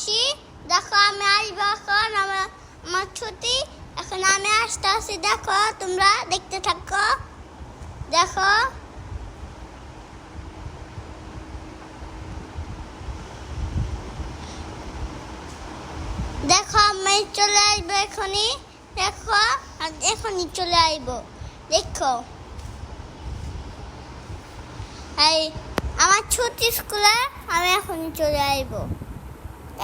আসি। দেখো আমি আসবো এখন, আমার ছুটি এখন, আমি আসতে আসি। দেখো তোমরা দেখতে থাকো। দেখো দেখো আমি চলে আসবো এখনই। দেখো এখনই চলে আসবো। দেখো এই আমার ছুটি স্কুলে, আমি এখনই চলে আসবো।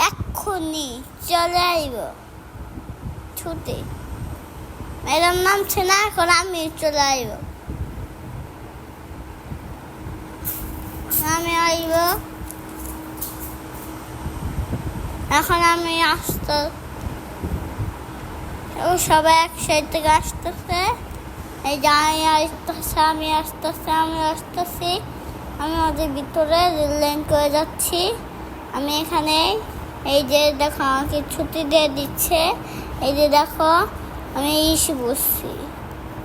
এক্ষুনি চলে আসবো। ছুটি ম্যাডাম নামছে না, এখন আমি চলে আসবো। আমি আসবো এখন, আমি আসতে সবাই একসাথে আসতেছে। এই যে আমি আসতেছে, আমি আসতেছি, আমি আসতেছি। আমি ওদের ভিতরে রেল লাইন করে যাচ্ছি। আমি এখানে এই যে দেখো আমাকে ছুটি দিয়ে দিচ্ছে। এই যে দেখো আমি এসে বসছি,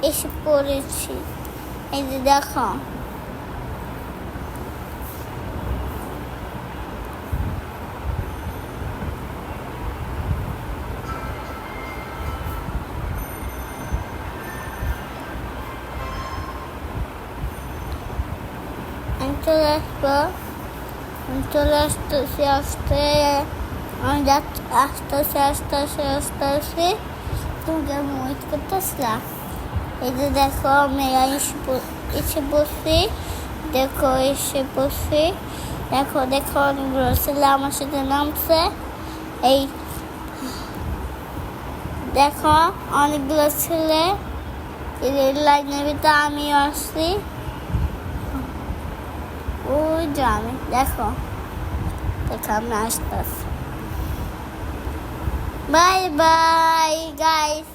এসে পড়েছি। এই যে দেখো আমি চলে আসবো, আমি চলে আসতেছি। আমি যাচ্ছি, আসতেছি। তুমি কেমন ওয়েট করতেছিলাম? এই যে দেখো আমি এসে বসছি। দেখো এসে বসছি। দেখো দেখো অনেকগুলো ছেলে আমার সাথে নামছে। এই দেখো অনেকগুলো ছেলে রেল লাইনের ভিতরে, আমিও আসছি। ওই যে আমি দেখো আমি আসতেছি। Bye bye guys.